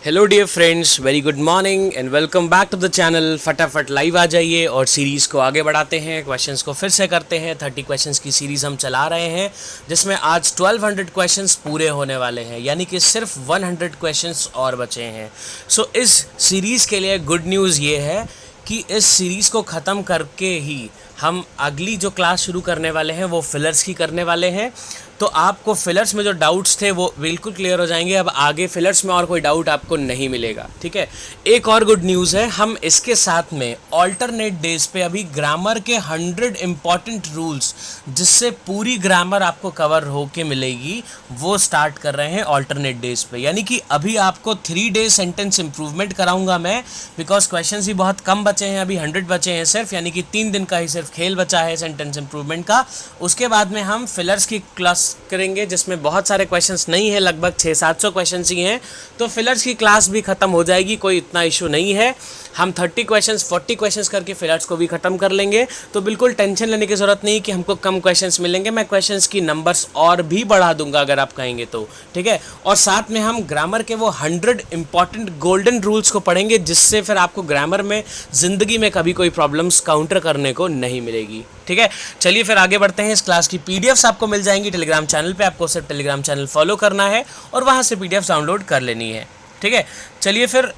Hello dear friends, very good morning and welcome back to the channel. फटाफट live आ जाइए और series को आगे बढ़ाते हैं। क्वेश्चंस को फिर से करते हैं। 30 क्वेश्चंस की सीरीज़ हम चला रहे हैं, जिसमें आज 1200 क्वेश्चंस पूरे होने वाले हैं, यानी कि सिर्फ 100 क्वेश्चंस और बचे हैं। सो इस सीरीज़ के लिए गुड न्यूज़ ये है कि इस सीरीज़ को ख़त्म करके ही हम अगली जो क्लास शुरू करने वाले हैं वो फिलर्स की करने वाले हैं। तो आपको फिलर्स में जो डाउट्स थे वो बिल्कुल क्लियर हो जाएंगे। अब आगे फिलर्स में और कोई डाउट आपको नहीं मिलेगा, ठीक है। एक और गुड न्यूज़ है, हम इसके साथ में ऑल्टरनेट डेज पे अभी ग्रामर के 100 इंपॉर्टेंट रूल्स, जिससे पूरी ग्रामर आपको कवर होके मिलेगी, वो स्टार्ट कर रहे हैं ऑल्टरनेट डेज पे। यानी कि अभी आपको 3 डेज सेंटेंस इंप्रूवमेंट कराऊंगा मैं, बिकॉज क्वेश्चन भी बहुत कम बचे हैं, अभी 100 बचे हैं सिर्फ, यानी कि 3 दिन का ही सिर्फ खेल बचा है सेंटेंस इंप्रूवमेंट का। उसके बाद में हम फिलर्स की क्लास करेंगे, जिसमें बहुत सारे क्वेश्चंस नहीं है, लगभग 600-700 क्वेश्चंस ही हैं। तो फिलर्स की क्लास भी खत्म हो जाएगी, कोई इतना इशू नहीं है। हम 30 क्वेश्चंस 40 क्वेश्चंस करके फिलर्स को भी खत्म कर लेंगे। तो बिल्कुल टेंशन लेने की ज़रूरत नहीं कि हमको कम क्वेश्चंस मिलेंगे। मैं क्वेश्चंस की नंबर्स और भी बढ़ा दूंगा अगर आप कहेंगे तो, ठीक है। और साथ में हम ग्रामर के वो 100 इंपॉर्टेंट गोल्डन रूल्स को पढ़ेंगे, जिससे फिर आपको ग्रामर में ज़िंदगी में कभी कोई प्रॉब्लम्स काउंटर करने को नहीं मिलेगी, ठीक है। चलिए फिर आगे बढ़ते हैं। इस क्लास की पीडीएफ्स आपको मिल जाएंगी टेलीग्राम चैनल पे। आपको सिर्फ टेलीग्राम चैनल फॉलो करना है और वहाँ से पीडीएफ्स डाउनलोड कर लेनी है, ठीक है। चलिए फिर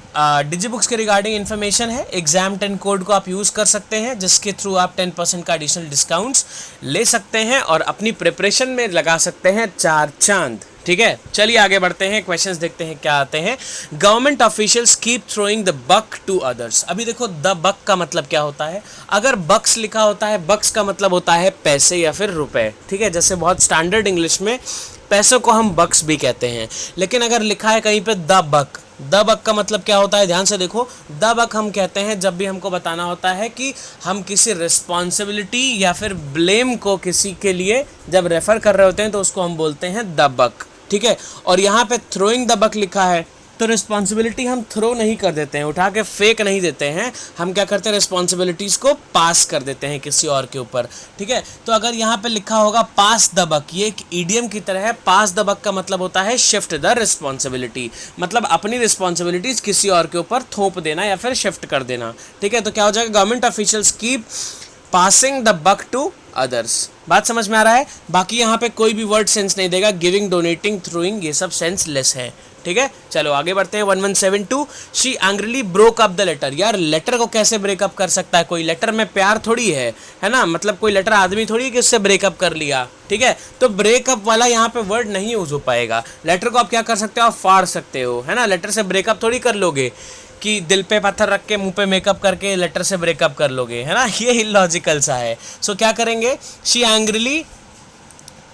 डिजी बुक्स के रिगार्डिंग इन्फॉर्मेशन है। एग्जाम 10 कोड को आप यूज़ कर सकते हैं, जिसके थ्रू आप 10% का एडिशनल डिस्काउंट्स ले सकते हैं और अपनी प्रिपरेशन में लगा सकते हैं 4 चांद, ठीक है। चलिए आगे बढ़ते हैं, क्वेश्चंस देखते हैं क्या आते हैं। Government officials keep throwing the buck to others. अभी देखो, द बक का मतलब क्या होता है। अगर बक्स लिखा होता है, बक्स का मतलब होता है पैसे या फिर रुपए, ठीक है। जैसे बहुत स्टैंडर्ड इंग्लिश में पैसों को हम बक्स भी कहते हैं। लेकिन अगर लिखा है कहीं पे द बक, द बक का मतलब क्या होता है, ध्यान से देखो। द बक हम कहते हैं जब भी हमको बताना होता है कि हम किसी रिस्पॉन्सिबिलिटी या फिर ब्लेम को किसी के लिए जब रेफर कर रहे होते हैं, तो उसको हम बोलते हैं द बक, ठीक है। और यहाँ पे थ्रोइंग द बक लिखा है, तो रिस्पॉन्सिबिलिटी हम थ्रो नहीं कर देते हैं, उठा के फेंक नहीं देते हैं। हम क्या करते हैं, रिस्पॉन्सिबिलिटीज़ को पास कर देते हैं किसी और के ऊपर, ठीक है। तो अगर यहाँ पे लिखा होगा पास द बक, ये एक ईडियम की तरह है। पास द बक का मतलब होता है शिफ्ट द रिस्पॉन्सिबिलिटी, मतलब अपनी रिस्पॉन्सिबिलिटीज़ किसी और के ऊपर थोप देना या फिर शिफ्ट कर देना, ठीक है। तो क्या हो जाएगा, government officials keep passing the buck to others. बात समझ में आ रहा है। बाकी यहाँ पे कोई भी वर्ड सेंस नहीं देगा, गिविंग, डोनेटिंग, थ्रोइंग, ये सब सेंस लेस है, ठीक है। चलो आगे बढ़ते हैं। 1172 she angrily broke up the letter. यार लेटर को कैसे ब्रेकअप कर सकता है कोई? लेटर में प्यार थोड़ी है ना, मतलब कोई लेटर आदमी थोड़ी है कि उससे ब्रेकअप कर लिया, ठीक है। तो ब्रेकअप वाला यहाँ पे वर्ड नहीं यूज हो पाएगा। लेटर को आप क्या कर सकते हो, आप फाड़ सकते हो, है ना। लेटर से ब्रेकअप थोड़ी कर लोगे कि दिल पे पत्थर रख के मुंह पे मेकअप करके लेटर से ब्रेकअप कर लोगे, है ना। ये इलॉजिकल सा है। सो क्या करेंगे, she angrily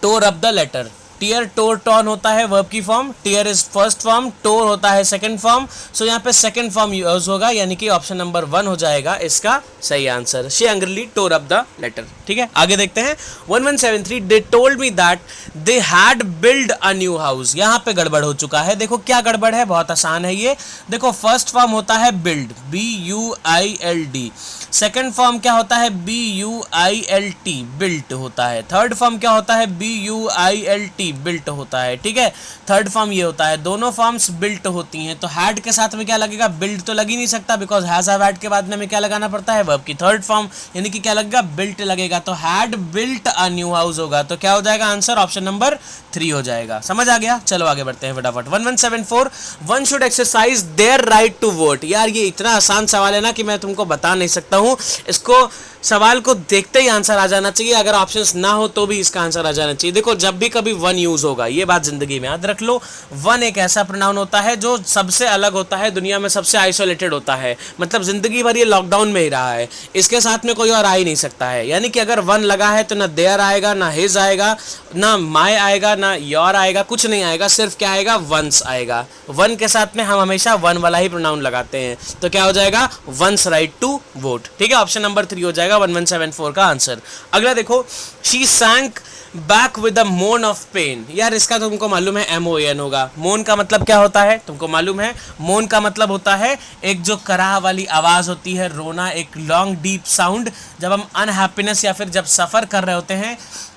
tore up the letter. Tear, tore, torn होता है वर्ब की form, tear is first form, tore होता है सेकंड फॉर्म। सो यहाँ पे सेकंड फॉर्म यूज होगा, यानी कि ऑप्शन नंबर 1 हो जाएगा इसका सही answer. She angrily tore up the letter, ठीक है। आगे देखते हैं। 1173 they told me that they had build a new house. यहाँ पे गड़बड़ हो चुका है। देखो क्या गड़बड़ है, बहुत आसान है ये। देखो फर्स्ट फॉर्म होता है बिल्ड, BUILD। सेकंड फॉर्म क्या होता है, BUILT, बिल्ट होता है। थर्ड फॉर्म क्या होता है, BUILT, बिल्ट होता है, ठीक है। थर्ड फॉर्म ये होता है। दोनों फॉर्म्स बिल्ट होती हैं। तो हैड के साथ में क्या लगेगा, बिल्ड तो लग ही नहीं सकता, बिकॉज हैज हैव हैड के बाद में हमें क्या लगाना पड़ता है, वर्ब की थर्ड फॉर्म, यानी कि क्या लगेगा, बिल्ट लगेगा। तो had built a new house होगा। तो क्या हो जाएगा आंसर, ऑप्शन नंबर 3 हो जाएगा। समझ आ गया। चलो आगे बढ़ते हैं फटाफट। 1174 one should exercise their right to vote. यार ये इतना आसान सवाल है ना कि मैं तुमको बता नहीं सकता हूँ। इसको सवाल को देखते ही आंसर आ जाना चाहिए। अगर ऑप्शंस ना हो तो भी इसका आंसर आ जाना चाहिए। देखो जब भी कभी वन यूज होगा, ये बात जिंदगी में याद रख लो, वन एक ऐसा प्रोनाउन होता है जो सबसे अलग होता है, दुनिया में सबसे आइसोलेटेड होता है। मतलब जिंदगी भर ये लॉकडाउन में ही रहा है, इसके साथ में कोई और आ ही नहीं सकता है। यानी कि अगर वन लगा है तो ना देयर आएगा, ना हिज आएगा, ना माय आएगा, ना योर आएगा, कुछ नहीं आएगा। सिर्फ क्या आएगा, वंस आएगा। वन के साथ में हम हमेशा वन वाला ही प्रोनाउन लगाते हैं। तो क्या हो जाएगा, वंस राइट टू वोट, ठीक है। ऑप्शन नंबर 3 हो जाएगा 1174 का आंसर। अगला देखो, शी सैंक बैक विद अ मोन ऑफ पेन। यार इसका तुमको मालूम है MON होगा। मोन का मतलब क्या होता है तुमको मालूम है? मोन का मतलब होता है एक जो कराह वाली आवाज़ होती है, रोना, एक लॉन्ग डीप साउंड। जब हम अनहैप्पीनेस या फिर जब सफ़र कर रहे होते हैं,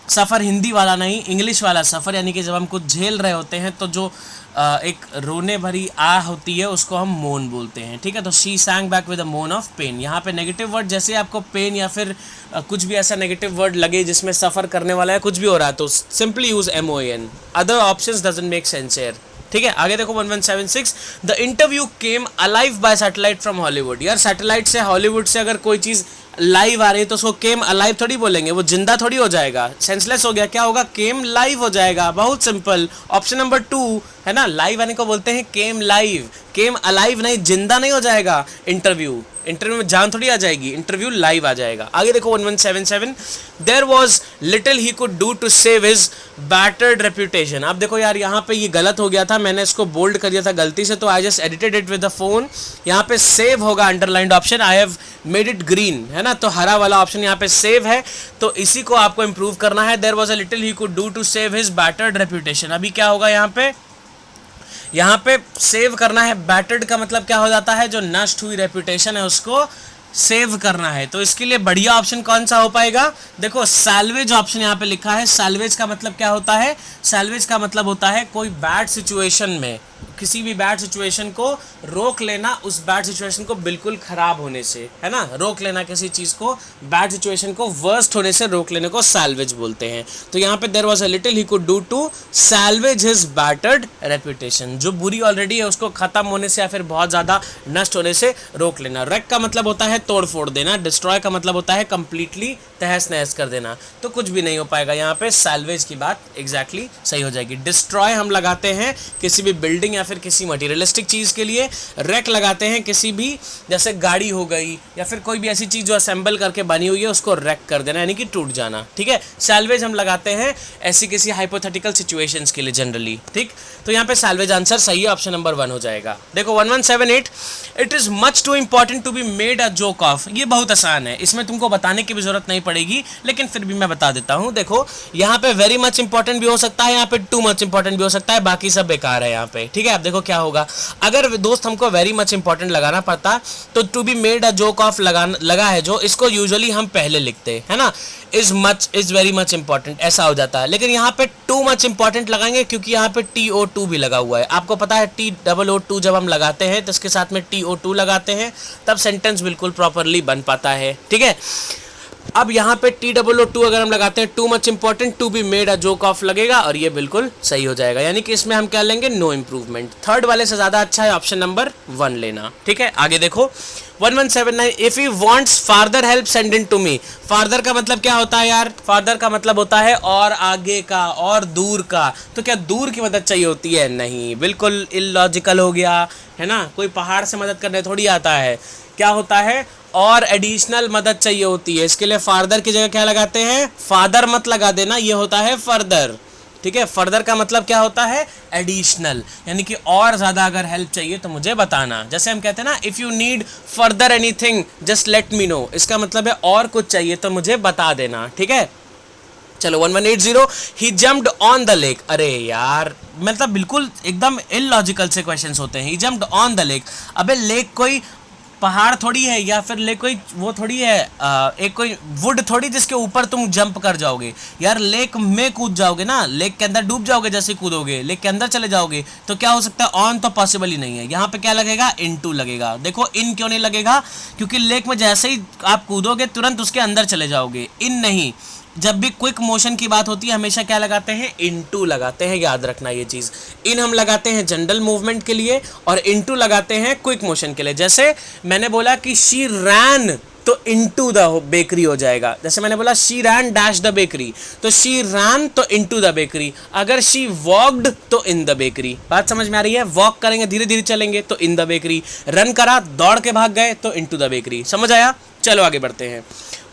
सफ़र हिंदी वाला नहीं, इंग्लिश वाला सफ़र, यानी कि जब हम कुछ झेल रहे होते हैं तो जो एक रोने भरी आ होती है उसको हम मोन बोलते हैं, ठीक है। तो शी सैंग बैक विद अ मोन ऑफ पेन। यहाँ पे नेगेटिव वर्ड जैसे आपको पेन या फिर कुछ भी ऐसा नेगेटिव वर्ड लगे जिसमें सफ़र करने वाला है, कुछ भी हो रहा है, तो simply use MON। Other options doesn't make sense here, ठीक है। आगे देखो 1176, the interview came alive bye satellite from Hollywood. यार सैटेलाइट से, हॉलीवुड से अगर कोई चीज़ लाइव आ रही है तो उसको केम अलाइव थोड़ी बोलेंगे, वो जिंदा थोड़ी हो जाएगा, सेंसलेस हो गया, क्या होगा, केम लाइव हो जाएगा। बहुत सिंपल, ऑप्शन नंबर 2 है ना, लाइव आने को बोलते हैं केम लाइव, केम अलाइव नहीं, जिंदा नहीं हो जाएगा इंटरव्यू, इंटरव्यू में जान थोड़ी आ जाएगी, इंटरव्यू लाइव आ जाएगा। आगे देखो 1177, there was little he could do to save his battered reputation. अब देखो यार यहाँ पे ये गलत हो गया था, मैंने इसको बोल्ड कर दिया था गलती से, तो I just edited it with the phone. यहाँ पे सेव होगा underlined option, I have made it green, है ना, तो हरा वाला ऑप्शन यहाँ पे सेव है, तो इसी को आपको इंप्रूव करना है। There was a little he could do to save his battered reputation. अभी क्या होगा यहाँ पे सेव करना है, बैटर्ड का मतलब क्या हो जाता है, जो नष्ट हुई रेप्यूटेशन है उसको सेव करना है। तो इसके लिए बढ़िया ऑप्शन कौन सा हो पाएगा, देखो सैल्वेज ऑप्शन यहाँ पे लिखा है। सैल्वेज का मतलब क्या होता है, सैल्वेज का मतलब होता है कोई बैड सिचुएशन में, किसी भी बैड सिचुएशन को रोक लेना, उस बैड सिचुएशन को बिल्कुल खराब होने से, है ना, रोक लेना किसी चीज़ को, बैड सिचुएशन को वर्स्ट होने से रोक लेने को सैल्वेज बोलते हैं। तो यहाँ पे there was a little he could do to salvage his battered reputation, जो बुरी ऑलरेडी है उसको खत्म होने से या फिर बहुत ज़्यादा नष्ट होने से रोक लेना। रेक का मतलब होता है तोड़ फोड़ देना, डिस्ट्रॉय का मतलब होता है कंप्लीटली तहस नहस कर देना, तो कुछ भी नहीं हो पाएगा यहाँ पे, सैल्वेज की बात एग्जैक्टली सही हो जाएगी। डिस्ट्रॉय हम लगाते हैं किसी भी बिल्डिंग या फिर किसी मटेरियलिस्टिक चीज़ के लिए, रेक लगाते हैं किसी भी, जैसे गाड़ी हो गई या फिर कोई भी ऐसी चीज़ जो असेंबल करके बनी हुई है उसको रेक कर देना, यानी कि टूट जाना, ठीक है। सैल्वेज हम लगाते हैं ऐसी किसी हाइपोथेटिकल सिचुएशंस के लिए जनरली, ठीक। तो यहाँ पे सैल्वेज आंसर सही है, ऑप्शन नंबर 1 हो जाएगा। देखो 1178, it is much too important to be made a joke of. ये बहुत आसान है, इसमें तुमको बताने की भी जरूरत नहीं पड़ेगी, लेकिन फिर भी मैं बता देता हूँ। देखो यहाँ पे वेरी मच इंपॉर्टेंट भी हो सकता है, यहाँ पे टू मच इंपॉर्टेंट भी हो सकता है, बाकी सब बेकार है यहाँ पे, ठीक है। आप देखो क्या होगा, अगर दोस्त हमको वेरी मच इंपॉर्टेंट लगाना पड़ता तो to be made a joke of लगा है जो, इसको यूजुअली हम पहले लिखते हैं ना, इज वेरी मच इंपॉर्टेंट ऐसा हो जाता है। लेकिन यहाँ पे टू मच इंपॉर्टेंट लगाएंगे क्योंकि यहाँ पे TO2 भी लगा हुआ है। आपको पता है TOO2 जब हम लगाते हैं तो इसके साथ में TO2 लगाते हैं, तब सेंटेंस बिल्कुल प्रॉपरली बन पाता है, ठीक है। अब यहाँ पे TOO2 अगर हम लगाते हैं, too much important, to be made a joke of लगेगा और ये बिल्कुल सही हो जाएगा, यानी कि इसमें हम क्या लेंगे, नो इंप्रूवमेंट। थर्ड वाले से ज़्यादा अच्छा है ऑप्शन नंबर 1 लेना, ठीक है। आगे देखो 1179, if you wants farther help send in to me. Farther का मतलब क्या होता है यार, फार्दर का मतलब होता है और आगे का और दूर का, तो क्या दूर की मदद चाहिए होती है, नहीं, बिल्कुल इलॉजिकल हो गया, है ना। कोई पहाड़ से मदद करने थोड़ी आता है, क्या होता है, और एडिशनल मदद चाहिए होती है, इसके लिए फार्दर की जगह क्या लगाते हैं, फादर मत लगा देना, ये होता है फर्दर, ठीक है। फर्दर का मतलब क्या होता है, एडिशनल, यानी कि और ज़्यादा अगर हेल्प चाहिए तो मुझे बताना। जैसे हम कहते हैं ना, if you need further anything just let me know, इसका मतलब है और कुछ चाहिए तो मुझे बता देना, ठीक है। चलो 1180, ही जम्प्ड ऑन द लेक। अरे यार मतलब बिल्कुल एकदम इलॉजिकल से क्वेश्चंस होते हैं। ही जम्प्ड ऑन द लेक, अबे लेक कोई पहाड़ थोड़ी है या फिर लेक कोई वो थोड़ी है, एक कोई वुड थोड़ी जिसके ऊपर तुम जंप कर जाओगे यार, लेक में कूद जाओगे ना, लेक के अंदर डूब जाओगे जैसे कूदोगे, लेक के अंदर चले जाओगे, तो क्या हो सकता है, ऑन तो पॉसिबल ही नहीं है। यहाँ पे क्या लगेगा, इनटू लगेगा। देखो इन क्यों नहीं लगेगा, क्योंकि लेक में जैसे ही आप कूदोगे तुरंत उसके अंदर चले जाओगे, इन नहीं। जब भी क्विक मोशन की बात होती है हमेशा क्या लगाते हैं, इनटू लगाते हैं, याद रखना ये चीज़। इन हम लगाते हैं जनरल मूवमेंट के लिए और इनटू लगाते हैं क्विक मोशन के लिए। जैसे मैंने बोला कि शी रैन, तो इनटू द बेकरी हो जाएगा। जैसे मैंने बोला she rain dash the bakery, तो शी रैन तो इनटू द बेकरी। अगर शी वॉकड तो इन द बेकरी। बात समझ में आ रही है, वॉक करेंगे धीरे धीरे चलेंगे तो इन द बेकरी, रन करा दौड़ के भाग गए तो इनटू द बेकरी। समझ आया, चलो आगे बढ़ते हैं।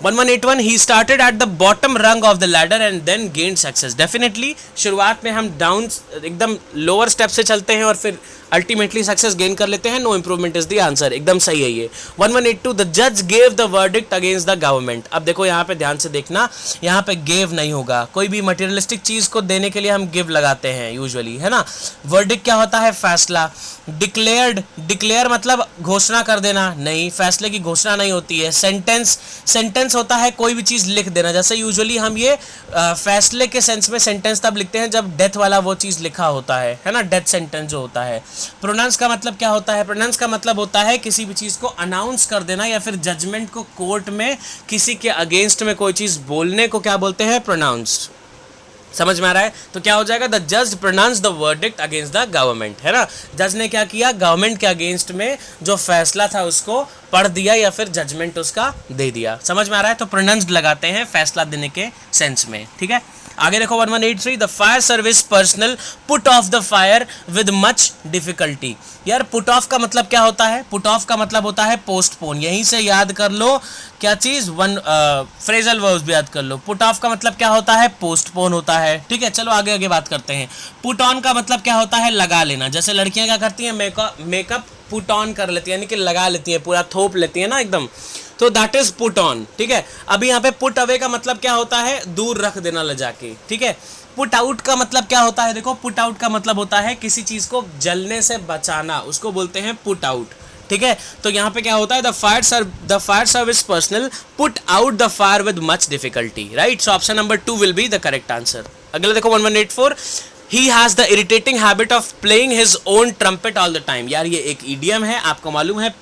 1181, he started at the bottom rung of the ladder and then gained success. Definitely शुरुआत में हम डाउन एकदम लोअर स्टेप से चलते हैं और फिर अल्टीमेटली सक्सेस गेन कर लेते हैं। No improvement is the answer, एकदम सही है ये। 1182, द जज gave the verdict against the government. अब देखो यहाँ पे ध्यान से देखना, यहाँ पे गेव नहीं होगा। कोई भी मटेरियलिस्टिक चीज़ को देने के लिए हम गिव लगाते हैं यूजुअली, है ना। वर्डिक्ट क्या होता है, फैसला। डिक्लेयर्ड, डिक्लेयर मतलब घोषणा कर देना, नहीं, फैसले की घोषणा नहीं होती है। सेंटेंस, सेंटेंस सेंटेंस होता है कोई भी चीज लिख देना, जैसे यूजुअली हम ये फैसले के सेंस में सेंटेंस तब लिखते हैं जब डेथ वाला वो चीज लिखा होता है ना, डेथ सेंटेंस जो होता है। प्रोनाउंस का मतलब क्या होता है? प्रोनाउंस का मतलब होता है किसी भी चीज को अनाउंस कर देना या फिर जजमेंट को कोर्ट में किसी के अगेंस्ट में कोई चीज बोलने को क्या बोलते हैं? प्रोनाउंस। समझ में आ रहा है? तो क्या हो जाएगा? द जज pronounce the verdict against the government, है ना। जज ने क्या किया? गवर्नमेंट के अगेंस्ट में जो फैसला था उसको पढ़ दिया या फिर जजमेंट उसका दे दिया। समझ में आ रहा है? तो प्रोनाउंस्ड लगाते हैं फैसला देने के सेंस में, ठीक है। आगे देखो 1183, the fire service personal put off the fire with much difficulty. यार पुट ऑफ का मतलब क्या होता है? पुट ऑफ का मतलब होता है पोस्टपोन। यहीं से याद कर लो क्या चीज, वन फ्रेजल वर्ब्स भी याद कर लो। पुट ऑफ का मतलब क्या होता है? पोस्टपोन होता है, ठीक है। चलो आगे आगे बात करते हैं। पुट ऑन का मतलब क्या होता है? लगा लेना। जैसे लड़कियां क्या करती हैं? मेकअप पुट ऑन कर लेती है, यानी कि लगा लेती है, पूरा थोप लेती है ना एकदम, तो दैट इज पुट ऑन, ठीक है। अभी यहाँ पे पुट अवे का मतलब क्या होता है? दूर रख देना ले जाके, ठीक है। पुट आउट का मतलब क्या होता है? देखो पुट आउट का मतलब होता है किसी चीज को जलने से बचाना, उसको बोलते हैं पुट आउट, ठीक है। तो यहाँ पे क्या होता है? The fire service personal put out the fire with much difficulty, right. So option number 2 will be the correct answer. अगला देखो 1184, He has the irritating habit of playing his own trumpet all the time। यार ये एक idiom है, आपको मालूम है।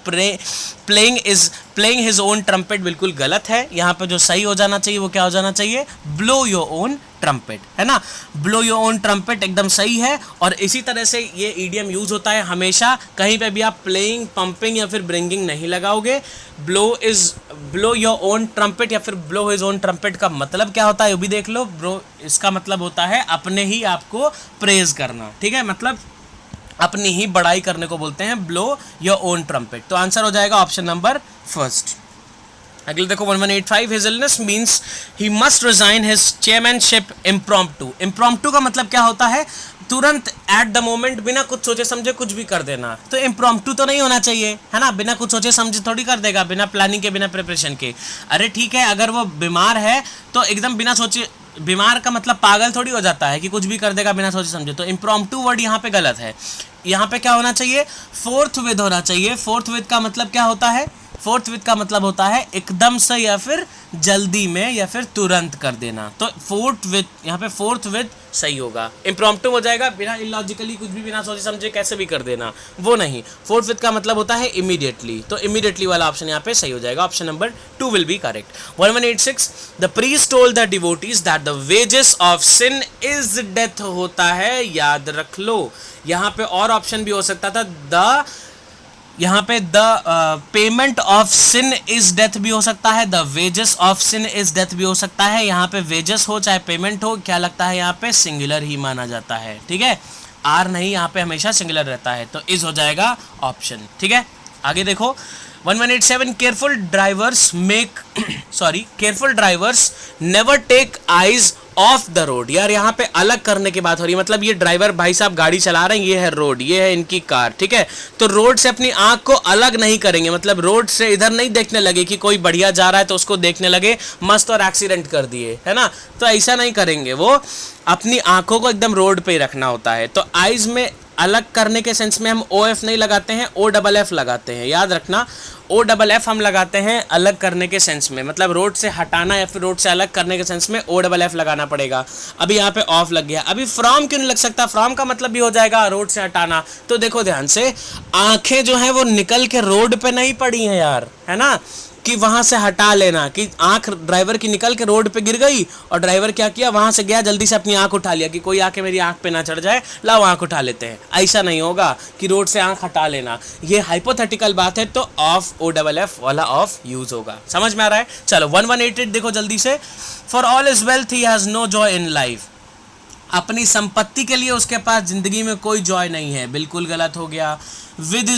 playing his own trumpet बिल्कुल गलत है। यहाँ पे जो सही हो जाना चाहिए वो क्या हो जाना चाहिए? blow your own trumpet, है ना। blow your own trumpet एकदम सही है। और इसी तरह से ये idiom यूज होता है हमेशा, कहीं पे भी आप playing, pumping या फिर bringing नहीं लगाओगे। blow your own trumpet या फिर blow his own trumpet का मतलब क्या होता है? वो भी देख लो। ब्रो इसका मतलब होता है अपने ही आपको प्रेज करना, ठीक है। मतलब अपनी ही बड़ाई करने को बोलते हैं ब्लो योर ओन ट्रम्पेट। तो आंसर हो जाएगा ऑप्शन नंबर फर्स्ट। अगले देखो 1185, his illness means he must resign his chairmanship impromptu. Impromptu का मतलब क्या होता है? तुरंत एट द मोमेंट, बिना कुछ सोचे समझे कुछ भी कर देना। तो इम्प्रॉम्प्टू तो नहीं होना चाहिए, है ना। बिना कुछ सोचे समझे थोड़ी कर देगा, बिना प्लानिंग के, बिना प्रिपरेशन के। अरे ठीक है, अगर वो बीमार है तो एकदम बिना सोचे, बीमार का मतलब पागल थोड़ी हो जाता है कि कुछ भी कर देगा बिना सोचे समझे। तो इम्प्रॉम्प्टू वर्ड यहाँ पे गलत है। यहाँ पे क्या होना चाहिए? फोर्थ विद होना चाहिए। फोर्थ विद का मतलब क्या होता है? फोर्थ विद का मतलब होता है एकदम से या फिर जल्दी में या फिर तुरंत कर देना। तो फोर्थ विद, यहाँ पे फोर्थ विद सही होगा। इम्प्रॉम्प्टू हो जाएगा बिना इलॉजिकली, कुछ भी बिना सोचे समझे कैसे भी कर देना, वो नहीं। फोर्थ विद का मतलब होता है इमीडिएटली। तो इमीडिएटली वाला ऑप्शन यहाँ पे सही हो जाएगा। Option number 2 will be correct. 1186, the priest told the devotees that the wages of sin is death होता है। याद रख लो, यहाँ पे और ऑप्शन भी हो सकता था। यहाँ पे the payment of sin is death भी हो सकता है, the wages of sin is death भी हो सकता है। यहाँ पे वेजेस हो चाहे पेमेंट हो, क्या लगता है यहाँ पे सिंगुलर ही माना जाता है, ठीक है। आर नहीं, यहाँ पे हमेशा सिंगुलर रहता है। तो इज हो जाएगा ऑप्शन, ठीक है। आगे देखो 1187, careful drivers never take eyes off the road. यार यहाँ पे अलग करने की बात हो रही है, मतलब ये ड्राइवर भाई साहब गाड़ी चला रहे हैं, ये है रोड, ये है इनकी कार, ठीक है। तो रोड से अपनी आंख को अलग नहीं करेंगे, मतलब रोड से इधर नहीं देखने लगे कि कोई बढ़िया जा रहा है तो उसको देखने लगे मस्त और एक्सीडेंट कर दिए, है ना। तो ऐसा नहीं करेंगे, वो अपनी आंखों को एकदम रोड पे ही रखना होता है। तो आइज में अलग करने के सेंस में हम OF नहीं लगाते हैं, OFF लगाते हैं। याद रखना, OFF हम लगाते हैं अलग करने के सेंस में, मतलब रोड से हटाना या फिर रोड से अलग करने के सेंस में OFF लगाना पड़ेगा। अभी यहाँ पे ऑफ लग गया, अभी फ्रॉम क्यों नहीं लग सकता? फ्रॉम का मतलब भी हो जाएगा रोड से हटाना। तो देखो ध्यान से, आंखें जो है वो निकल के रोड पे नहीं पड़ी हैं यार, है ना, कि वहां से हटा लेना, कि आंख ड्राइवर की निकल के रोड पे गिर गई और ड्राइवर क्या किया, वहां से गया जल्दी से अपनी आंख उठा लिया कि कोई आके मेरी आंख पे ना चढ़ जाए, लाओ आंख उठा लेते हैं। ऐसा नहीं होगा कि रोड से आंख हटा लेना, ये हाइपोथेटिकल बात है। तो ऑफ OFF वाला ऑफ यूज होगा। समझ में आ रहा है? चलो 1188 देखो जल्दी से, for all is wealth he has no joy in life. अपनी संपत्ति के लिए उसके पास जिंदगी में कोई जॉय नहीं है, बिल्कुल गलत हो गया। With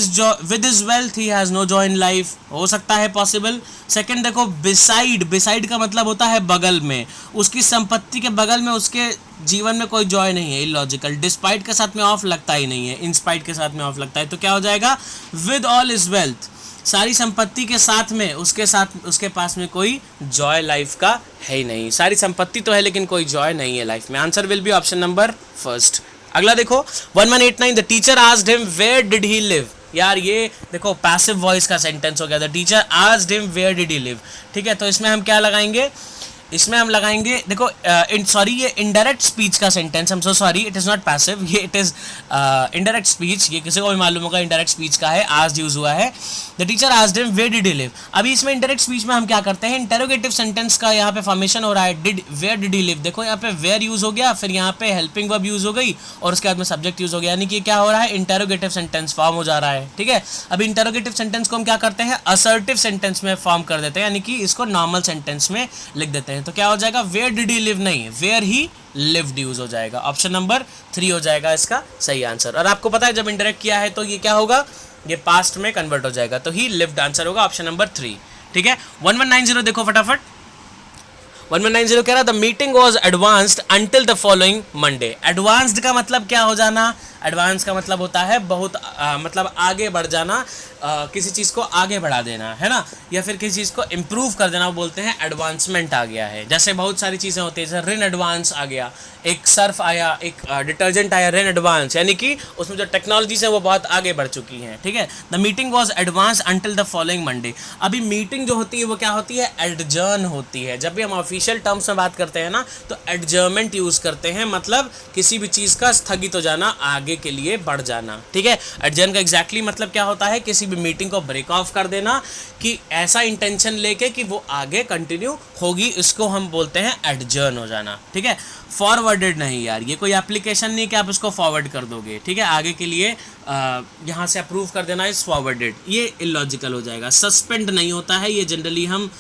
his wealth he has no joy in life, हो सकता है पॉसिबल। सेकंड देखो, बिसाइड का मतलब होता है बगल में, उसकी संपत्ति के बगल में उसके जीवन में कोई जॉय नहीं है, इलॉजिकल। डिस्पाइट के साथ में ऑफ लगता ही नहीं है, इंस्पाइट के साथ में ऑफ लगता है। तो क्या हो जाएगा? विद ऑल इज वेल्थ, सारी संपत्ति के साथ में उसके पास में कोई जॉय लाइफ का है ही नहीं। सारी संपत्ति तो है लेकिन कोई जॉय नहीं है लाइफ में। Answer will be option number first. अगला देखो 1189, the teacher asked him where did he live. यार ये देखो पैसिव वॉइस का सेंटेंस हो गया, the teacher asked him where did he live. ठीक है, तो इसमें हम क्या लगाएंगे, इसमें हम लगाएंगे देखो सॉरी ये इनडायरेक्ट स्पीच का sentence, I am so sorry, it is not passive, ये इट इज़ इनडायरेक्ट स्पीच, ये किसी को भी मालूम होगा इनडायरेक्ट स्पीच का है, आस्क्ड यूज हुआ है, the teacher asked him where did he live. अभी इसमें इनडायरेक्ट स्पीच में हम क्या करते हैं, इंटेरोगेटिव सेंटेंस का यहाँ पे फॉर्मेशन हो रहा है, did where did he live, देखो यहाँ पे वेयर यूज हो गया, फिर यहाँ पे हेल्पिंग वर्ब यूज हो गई और उसके बाद में सब्जेक्ट यूज हो गया, यानी कि क्या हो रहा है, इंटेरोगेटिव सेंटेंस फॉर्म हो जा रहा है। ठीक है, अभी इंटेरोगेटिव सेंटेंस को हम क्या करते हैं, असर्टिव सेंटेंस में फॉर्म कर देते हैं, यानी कि इसको नॉर्मल सेंटेंस में लिख देते हैं। तो क्या हो जाएगा, वेयर डिड ही लिव नहीं, वेयर ही लिव्ड यूज हो जाएगा, ऑप्शन नंबर 3 हो जाएगा इसका सही आंसर। और आपको पता है जब इंडायरेक्ट किया है तो ये क्या होगा, ये पास्ट में कन्वर्ट हो जाएगा, तो ही लिव्ड आंसर होगा ऑप्शन नंबर 3। ठीक है, 1190 देखो फटाफट, 1190 कह रहा the meeting was advanced until the following Monday. Advanced का मतलब क्या हो जाना, एडवांस का मतलब होता है बहुत मतलब आगे बढ़ जाना, किसी चीज़ को आगे बढ़ा देना है ना, या फिर किसी चीज़ को इम्प्रूव कर देना, वो बोलते हैं एडवांसमेंट आ गया है। जैसे बहुत सारी चीज़ें होती हैं, जैसे रिन एडवांस आ गया, एक सर्फ आया, एक डिटर्जेंट आया, रिन एडवांस, यानी कि उसमें जो टेक्नोलॉजीज है वो बहुत आगे बढ़ चुकी हैं। ठीक है, the meeting was advance until the following Monday. अभी मीटिंग जो होती है वो क्या होती है, एडजर्न होती है। जब भी हम ऑफिशियल टर्म्स में बात करते हैं ना तो एडजर्नमेंट यूज़ करते हैं, मतलब किसी भी चीज़ का स्थगित हो जाना, आगे के लिए बढ़ जाना। ठीक है, एडजर्न का एग्जैक्टली मतलब क्या होता है, किसी भी मीटिंग को ब्रेक ऑफ कर देना, कि ऐसा इंटेंशन लेके कि वो आगे कंटिन्यू होगी, इसको हम बोलते हैं एडजर्न हो जाना। ठीक है, फॉरवर्डेड नहीं यार, ये कोई एप्लीकेशन नहीं कि आप इसको फॉरवर्ड कर दोगे। ठीक है, आगे के लिए यहाँ से अप्रूव कर देना इज फॉरवर्डेड, ये इलॉजिकल हो जाएगा। सस्पेंड नहीं होता है, ये जनरली हम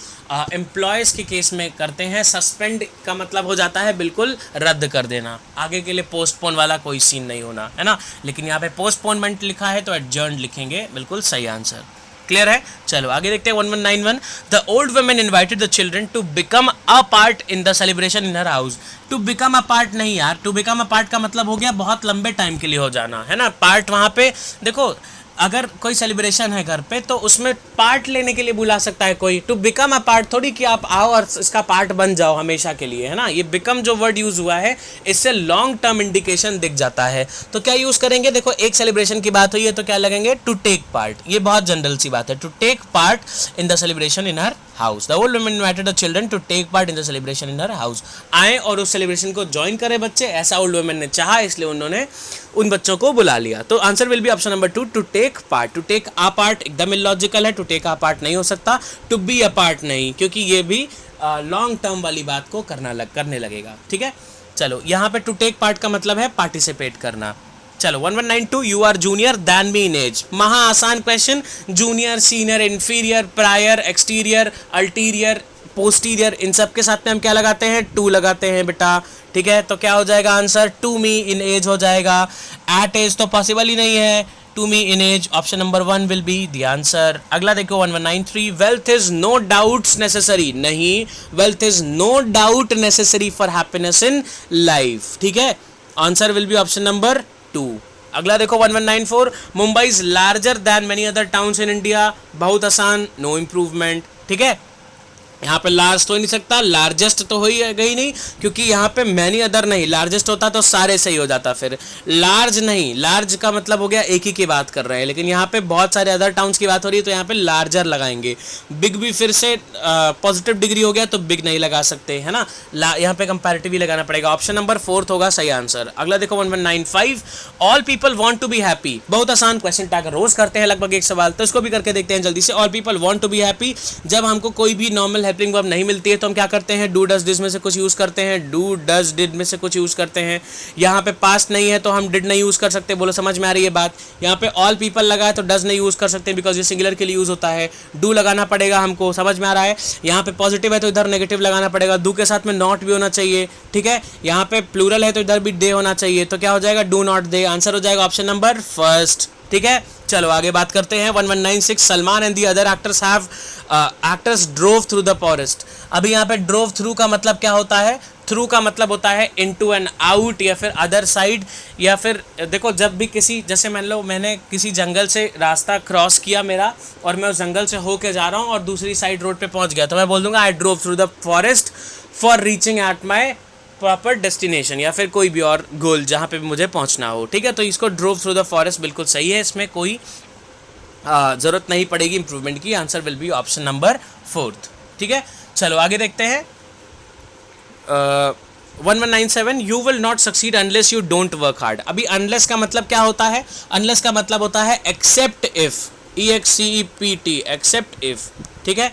एम्प्लॉयज़ के केस में करते हैं। सस्पेंड का मतलब हो जाता है बिल्कुल रद्द कर देना, आगे के लिए पोस्टपोन वाला कोई सीन नहीं होना है ना, लेकिन यहाँ पे पोस्टपोनमेंट लिखा है तो एडजर्न लिखेंगे, बिल्कुल सही आंसर। क्लियर है, चलो आगे देखते हैं 1191। The old women invited the children to become a part in the celebration in her house. To become a part नहीं यार, टू बिकम अ पार्ट का मतलब हो गया बहुत लंबे टाइम के लिए हो जाना है ना। पार्ट वहाँ पे देखो, अगर कोई सेलिब्रेशन है घर पे तो उसमें पार्ट लेने के लिए बुला सकता है कोई। टू बिकम अ पार्ट थोड़ी कि आप आओ और इसका पार्ट बन जाओ हमेशा के लिए, है ना। ये बिकम जो वर्ड यूज़ हुआ है इससे लॉन्ग टर्म इंडिकेशन दिख जाता है। तो क्या यूज़ करेंगे, देखो एक सेलिब्रेशन की बात हुई है तो क्या लगेंगे, टू टेक पार्ट। ये बहुत जनरल सी बात है, to take part in the celebration in her house. The old woman invited the children to take part in the celebration in her house. आए और उस सेलिब्रेशन को ज्वाइन करें बच्चे, ऐसा ओल्ड वुमन ने चाहा, इसलिए उन्होंने उन बच्चों को बुला लिया। तो answer will be option number 2, to take part. To take a part एकदम इलॉजिकल है, टू टेक अ पार्ट नहीं हो सकता, टू बी अ पार्ट नहीं, क्योंकि ये भी लॉन्ग टर्म वाली बात को करने लगेगा। ठीक है, चलो यहाँ पे टू टेक पार्ट का मतलब है पार्टिसिपेट करना। चलो 1192, you are junior than me in age. महा आसान question, junior, senior, inferior, prior, exterior, ulterior, posterior, इन सब के साथ में हम क्या लगाते हैं, टू लगाते हैं बेटा। ठीक है, तो क्या हो जाएगा answer, to me in age हो जाएगा। एट एज तो पॉसिबल ही नहीं है, to me in age, option number 1 will be the answer. अगला देखो 1193, wealth is no doubts necessary. नहीं, wealth is no doubt necessary for happiness in life. ठीक है, answer will be option number 2। अगला देखो 1194, Mumbai is larger than many other towns in India. बहुत आसान, no improvement. ठीक है, यहाँ पे लार्ज तो ही नहीं सकता, लार्जेस्ट तो हो ही गई नहीं, क्योंकि यहाँ पे मैनी अदर नहीं, लार्जेस्ट होता तो सारे सही हो जाता। फिर लार्ज नहीं, लार्ज का मतलब हो गया एक ही की बात कर रहे हैं, लेकिन यहाँ पे बहुत सारे अदर टाउन्स की बात हो रही है तो यहाँ पे लार्जर लगाएंगे। बिग भी फिर से पॉजिटिव डिग्री हो गया तो बिग नहीं लगा सकते, है ना। यहाँ पे कंपैरेटिव ही लगाना पड़ेगा, ऑप्शन नंबर 4 होगा सही आंसर। अगला देखो 1195, all people want to be happy. बहुत आसान क्वेश्चन टैग रोज करते हैं लगभग एक सवाल, तो इसको भी करके देखते हैं जल्दी से। All people want to be happy, जब हमको कोई भी नॉर्मल हेल्पिंग वर्ब नहीं मिलती है तो हम क्या करते हैं, डू डज डिड में से कुछ यूज करते हैं, डू डज डिड में से कुछ यूज करते हैं। यहाँ पे पास्ट नहीं है तो हम डिड नहीं यूज कर सकते, बोलो समझ में आ रही है बात। यहाँ पे ऑल पीपल लगा है तो डज नहीं यूज कर सकते बिकॉज ये सिंगुलर के लिए यूज होता है। डू लगाना पड़ेगा हमको, समझ में आ रहा है। यहाँ पे पॉजिटिव है तो इधर नेगेटिव लगाना पड़ेगा, डू के साथ में नॉट भी होना चाहिए। ठीक है, यहाँ पे प्लूरल है तो इधर भी दे होना चाहिए, तो क्या हो जाएगा, डू नॉट दे। आंसर हो जाएगा ऑप्शन नंबर 1। ठीक है, चलो आगे बात करते हैं 1196, Salman and the other actors drove through the forest. अभी यहाँ पे ड्रोव थ्रू का मतलब क्या होता है, थ्रू का मतलब होता है इनटू एंड आउट या फिर अदर साइड, या फिर देखो जब भी किसी, जैसे मान लो मैंने किसी जंगल से रास्ता क्रॉस किया मेरा और मैं उस जंगल से होके जा रहा हूँ और दूसरी साइड रोड पे पहुँच गया, तो मैं बोल दूंगा I drove through the forest for reaching at my proper destination, या फिर कोई भी और गोल जहाँ पे भी मुझे पहुँचना हो। ठीक है, तो इसको ड्रोव थ्रू द फॉरेस्ट बिल्कुल सही है, इसमें कोई ज़रूरत नहीं पड़ेगी इंप्रूवमेंट की। Answer will be option number 4। ठीक है, चलो आगे देखते हैं। 1197 you will not succeed unless you don't work hard. अभी अनलेस का मतलब क्या होता है? अनलेस का मतलब होता है except if, EXCEPT, except if. ठीक है,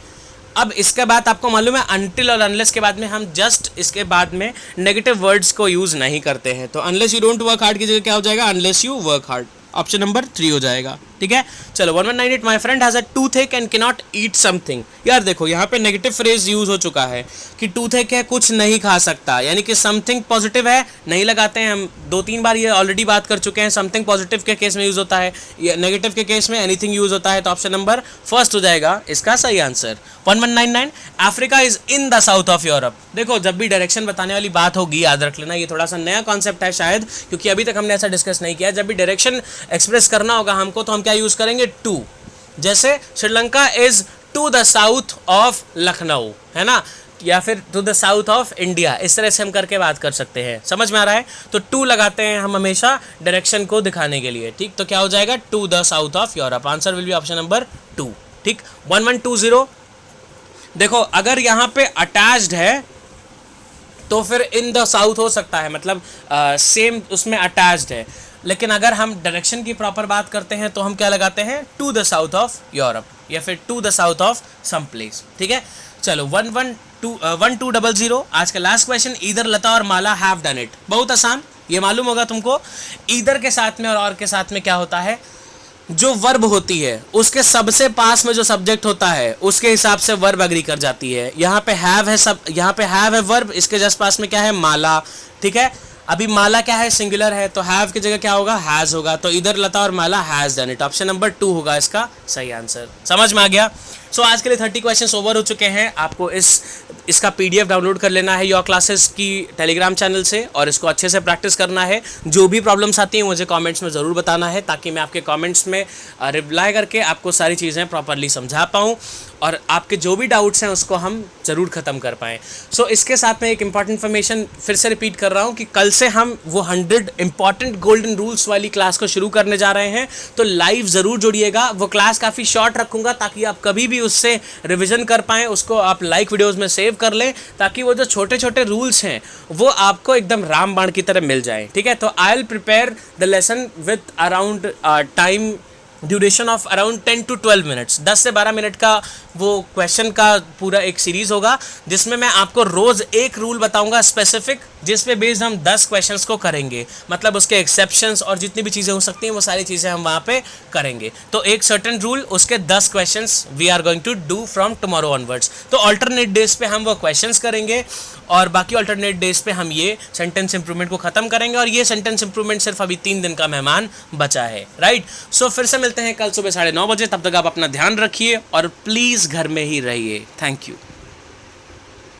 अब इसके बाद आपको मालूम है अनटिल और अनलेस के बाद में हम जस्ट इसके बाद में नेगेटिव वर्ड्स को यूज नहीं करते हैं। तो unless you don't work hard की जगह क्या हो जाएगा? Unless you work hard, option number 3 हो जाएगा। ठीक है, चलो 1198 my friend has a toothache and can not eat something. यार देखो यहाँ पे नेगेटिव फ्रेज यूज हो चुका है कि टूथएक है, कुछ नहीं खा सकता, यानी कि समथिंग पॉजिटिव है, नहीं लगाते हैं। हम 2-3 बार ये ऑलरेडी बात कर चुके हैं। समथिंग पॉजिटिव के केस में यूज होता है, नेगेटिव के केस में एनीथिंग यूज होता है। तो ऑप्शन नंबर 1 हो जाएगा इसका सही answer. 1199 Africa is in the south of Europe. देखो जब भी डायरेक्शन बताने वाली बात होगी याद रख लेना, ये थोड़ा सा नया कॉन्सेप्ट है शायद, क्योंकि अभी तक हमने ऐसा डिस्कस नहीं किया। जब भी डायरेक्शन एक्सप्रेस करना होगा हमको तो हम क्या यूज करेंगे? टू। जैसे Sri Lanka is to the south of Lucknow, है ना, या फिर to the south of India, इस तरह से हम करके बात कर सकते हैं। समझ में आ रहा है? तो टू लगाते हैं हम हमेशा डायरेक्शन को दिखाने के लिए। ठीक, तो क्या हो जाएगा? To the south of Europe. Answer will be option number 2। ठीक, 1120 देखो अगर यहाँ पे अटैच्ड है तो फिर इन द साउथ हो सकता है, मतलब सेम उसमें अटैच्ड है। लेकिन अगर हम डायरेक्शन की प्रॉपर बात करते हैं तो हम क्या लगाते हैं? To the south of Europe या फिर to the south of some place. ठीक है, चलो 1200 आज का लास्ट क्वेश्चन। ईदर लता और माला हैव डन इट। बहुत आसान, ये मालूम होगा तुमको। ईदर के साथ में और के साथ में क्या होता है? जो वर्ब होती है उसके सबसे पास में जो सब्जेक्ट होता है उसके हिसाब से वर्ब एग्री कर जाती है। यहाँ पे हैव है, सब यहाँ पे हैव है वर्ब, इसके जस्ट पास में क्या है? माला। ठीक है, अभी माला क्या है? सिंगुलर है, तो हैव की जगह क्या होगा? हैज होगा। तो इधर लता और Mala has done it, option number 2 होगा इसका सही आंसर। समझ में आ गया? सो आज के लिए 30 क्वेश्चंस ओवर हो चुके हैं। आपको इसका PDF डाउनलोड कर लेना है योर क्लासेस की टेलीग्राम चैनल से और इसको अच्छे से प्रैक्टिस करना है। जो भी प्रॉब्लम्स आती हैं मुझे कमेंट्स में ज़रूर बताना है, ताकि मैं आपके कमेंट्स में रिप्लाई करके आपको सारी चीज़ें प्रॉपरली समझा पाऊँ और आपके जो भी डाउट्स हैं उसको हम ज़रूर ख़त्म कर पाएँ। सो इसके साथ में एक इंपॉर्टेंट इन्फॉर्मेशन फिर से रिपीट कर रहा हूँ कि कल से हम वो 100 इंपॉर्टेंट गोल्डन रूल्स वाली क्लास को शुरू करने जा रहे हैं। तो लाइव ज़रूर जुड़िएगा। वो क्लास काफ़ी शॉर्ट रखूँगा ताकि आप कभी भी उससे रिविज़न कर पाएँ। उसको आप लाइक वीडियोज़ में सेव कर लें ताकि वो जो छोटे छोटे रूल्स हैं वो आपको एकदम रामबाण की तरह मिल जाए। ठीक है, तो I will prepare the lesson with around time duration of around 10 to 12 minutes. 10 से 12 मिनट का वो क्वेश्चन का पूरा एक सीरीज़ होगा जिसमें मैं आपको रोज़ एक रूल बताऊंगा स्पेसिफिक, जिस पे बेस्ड हम 10 क्वेश्चंस को करेंगे। मतलब उसके एक्सेप्शंस और जितनी भी चीज़ें हो सकती हैं वो सारी चीज़ें हम वहाँ पे करेंगे। तो एक सर्टेन रूल, उसके 10 questions we are going to do from tomorrow onwards. तो अल्टरनेट डेज पे हम वो क्वेश्चंस करेंगे और बाकी अल्टरनेट डेज पे हम ये सेंटेंस इंप्रूवमेंट को ख़त्म करेंगे। और ये सेंटेंस इंप्रूवमेंट सिर्फ अभी 3 दिन का मेहमान बचा है, राइट। सो फिर से मिलते हैं कल सुबह 9:30 बजे। तब तक आप अपना ध्यान रखिए और प्लीज़ घर में ही रहिए। Thank you.